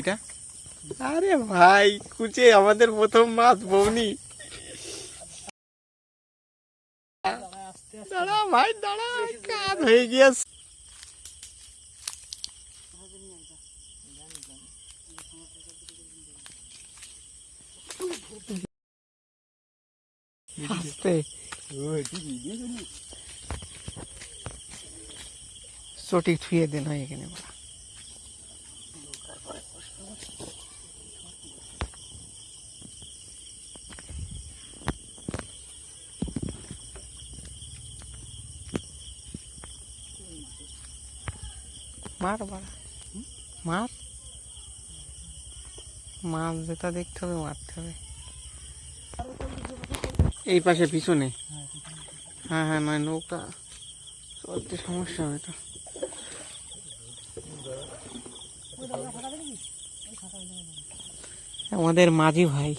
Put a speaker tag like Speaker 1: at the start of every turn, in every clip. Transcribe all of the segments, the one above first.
Speaker 1: এটা? আরে ভাই কুচে আমাদের প্রথম মাছ বৌনি। দাঁড়া ভাই দাঁড়া, কাজ হয়ে গিয়েছে। চটি ছুঁয়ে দেন হয় এখানে। মার বাড়া মার, মাছ যেটা দেখতে হবে মারতে হবে। এই পাশে পিছনে, হ্যাঁ হ্যাঁ, নয় নৌকা চলতে সমস্যা হবে তো। আমাদের মাঝি ভাই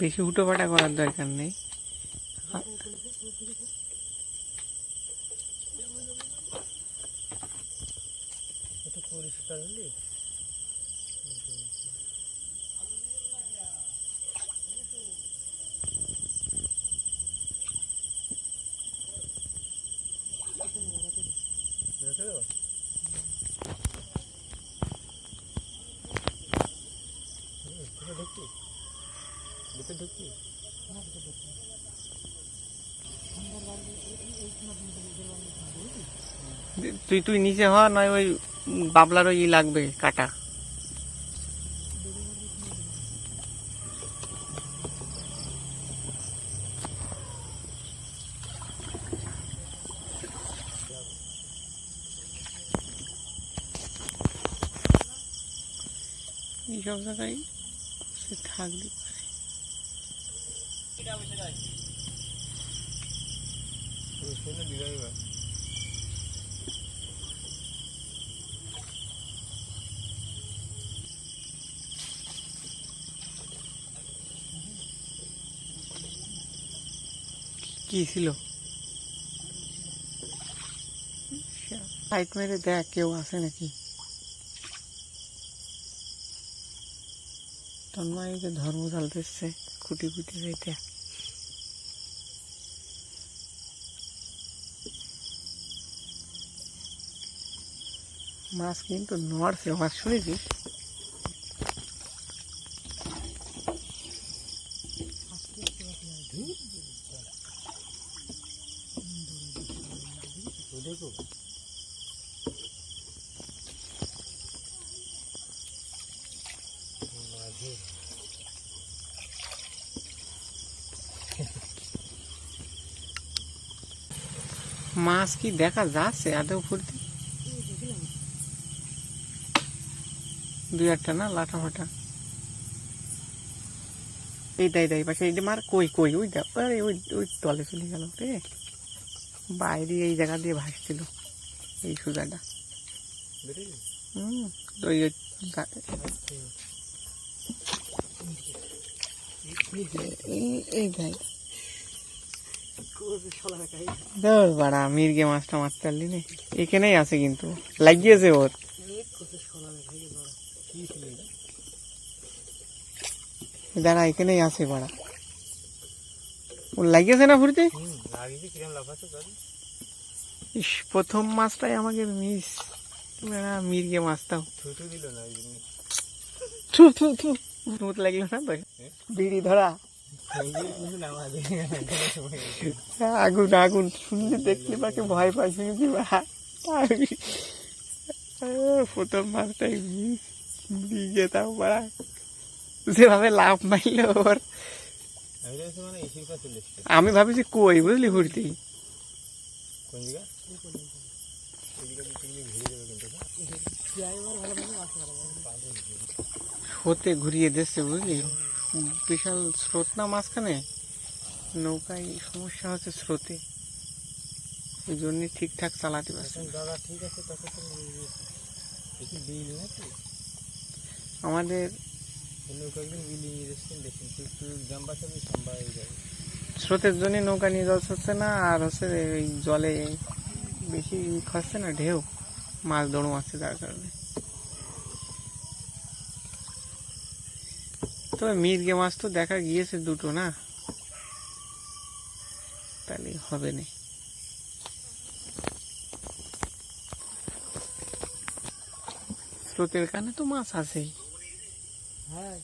Speaker 1: বেশি উটোপাটা করার দরকার নেই। পরিষ্কার হলে তুই নিচে হওয়া নয়, ওই বাবলার ওই লাগবে কাটা। এইসব জায়গায় সে থাকবে। কি ছিল? সাইড মেরে দেখ কেউ আছে নাকি। তন্ময় যে ধর্ম চালতেছে খুঁটি খুঁটি যাইতে। মাছ কিন্তু নড়ছে, মাছ শুনেছিস? মাছ কি দেখা যাচ্ছে আদৌ ফুটতে? দুই একটা না লাটা ফাটা। এইটাই পাশে এইটা মার। কই কই ওই দেখ, আরে ওই ওই তলে চলে গেল রে। বাইরে এই জায়গা দিয়ে ভাসছিল এই সুজাটা। ওই এই ভাই বাড়া মির্গে মাছটা মারতে পারলি না। এখানেই আছে কিন্তু লাগিয়েছে ওর। দাঁড়া এখানেই আছে বাড়া, ওর লাগিয়েছে না ফুরতে। প্রথম মাছটাই আমাকে মিস। মির্গে মাছটাও লাগলো না তো। বিড়ি ধরা আগুন আগুন শুনলে দেখলে পাকে ভয় পাই শুনেছি। প্রথম মাছটাই যেতাম পাড়া, যেভাবে লাভ মারল ওর। আমি ভাবিছি কই বুঝলি ঘুরতে,
Speaker 2: কোন জায়গা? এই জায়গা দিয়ে ঘুরে যাবে কিন্তু
Speaker 1: স্রোতে ঘুরিয়ে দিচ্ছে বুঝলি, বিশাল স্রোত না মাঝখানে, নৌকায় সমস্যা হচ্ছে স্রোতে, এই জন্য ঠিকঠাক চালাতে পারছে না।
Speaker 2: দাদা ঠিক আছে, তখন তো একটু বিল নাকি
Speaker 1: আমাদের
Speaker 2: নৌকা একদিন বিলি রেস্টুরেন্ট দেখুন, একটু জাম বাঁচাবে সম্ভব হয়ে যাবে।
Speaker 1: স্রোতের জন্য নৌকা নিয়ে যাওয়া হচ্ছে না, আর হচ্ছে এই জলে বেশি খাচ্ছে না, ঢেউ মাছ দৌড় মারছে যার কারণে। তবে মির্গে মাছ তো দেখা গিয়েছে দুটো না, তাহলে হবে না। স্রোতের কারণে তো মাছ আছেই।
Speaker 2: হ্যাঁ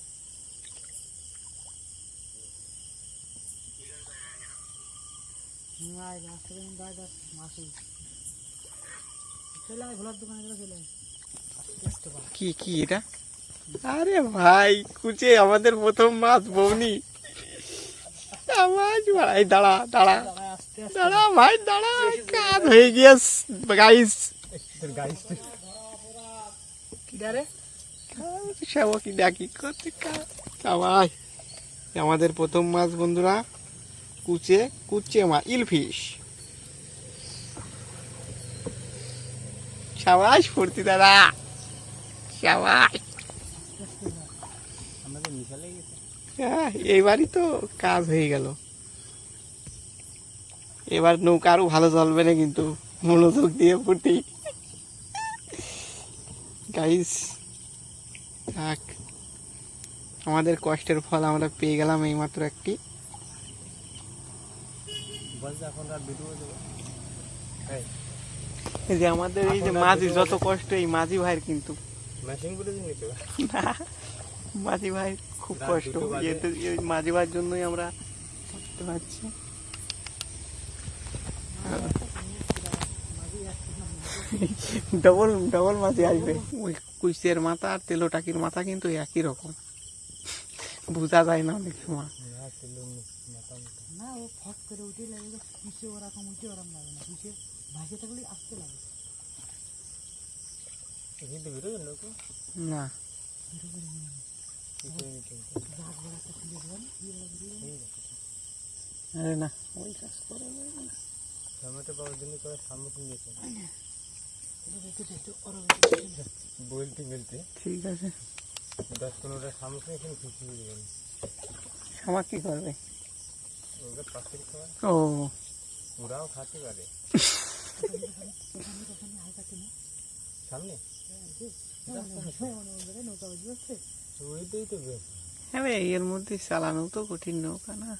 Speaker 1: কি কি এটা? আরে ভাই কুচে আমাদের প্রথম মাছ বৌনি। মাছ ভাই দাঁড়া দাঁড়া দাঁড়া ভাই দাঁড়া, কাজ হয়ে গিয়েছে গাইস। কি ডাকি করতে ভাই, আমাদের প্রথম মাছ বন্ধুরা, কুচে কুচে মাছ, ইলফিশ। সাবাস ফুর্তি দাদা, সাবাস। এইবারই তো কাজ হয়ে গেল, এবার নৌকা আরো ভালো চলবে না কিন্তু, মনোযোগ দিয়ে ফুটি গাইস। থাক, আমাদের কষ্টের ফল আমরা পেয়ে গেলাম এইমাত্র একটি। এই যে আমাদের এই যে মাঝি যত কষ্ট, এই মাঝি ভাইয়ের কিন্তু না, মাঝি ভাই খুব কষ্ট, মাঝি ভাইয়ের জন্যই আমরা করতে পারছি। ডবল ডবল মাঝি আসবে। ওই কুইসের মাথা আর তেলোটাকির মাথা কিন্তু একই রকম, বোঝা যায় না অনেক সময়।
Speaker 2: না ও ফট করে উঠে লাগে, পিছিয়ে ওরকম উঠে ওরকম লাগে না, পিছিয়ে ভাসে থাকলে আসতে লাগে।
Speaker 1: না আরে না, ওই কাজ করে না।
Speaker 2: টমেটো পাওয়ার জন্য করে সম্মুখীন দিয়েছে বলতে বলতে।
Speaker 1: ঠিক আছে,
Speaker 2: 10-15টা সম্মুখীন এখানে খুশি হয়ে যাবেন।
Speaker 1: শামা কি করবে?
Speaker 2: ওরা পাখির খাবার,
Speaker 1: ও
Speaker 2: ওরাও খাতে পারে সামনে। ওইটাই তো বেশ।
Speaker 1: হ্যাঁ এর মধ্যে চালানো তো কঠিন নৌকা না।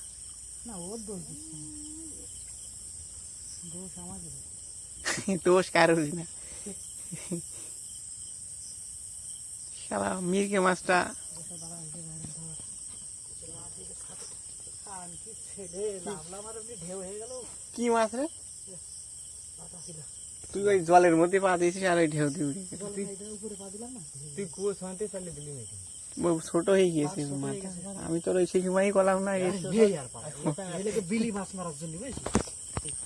Speaker 2: না ওর দোষ দিচ্ছে না, দোষ আমাদের,
Speaker 1: দোষ কারোরই না। শালা মির্গে মাছটা কি মাছ রে? তুই ওই জলের মধ্যে পা দিয়েছিস আর ওই ঢেউ দিয়ে উড়ে গেছে।
Speaker 2: তুই কুয়ো ছাঁটে চালিয়ে দিলি নাকি?
Speaker 1: ছোট হয়ে গিয়েছে মাছটা, আমি তোর ওই সেই সময়ই করলাম না।
Speaker 2: বিলি মাছ মারার জন্য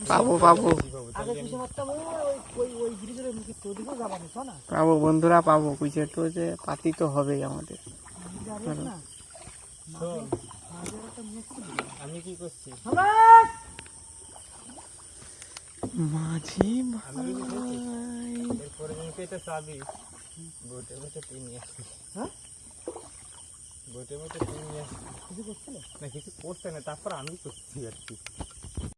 Speaker 1: পাবো পাবো পাবো বন্ধুরা, পাবো কুইচে তো, যে পাতি তো হবেই আমাদের।
Speaker 2: আমি কি করছি,
Speaker 1: মাঝি
Speaker 2: এরপরে এটা চাবি বোটের মধ্যে তুই নিয়ে আসবি। হ্যাঁ বোটের মধ্যে তুই নিয়ে আসবি, কিছু করছিল না, কিছু করছে না, তারপর আমি করছি আর কি।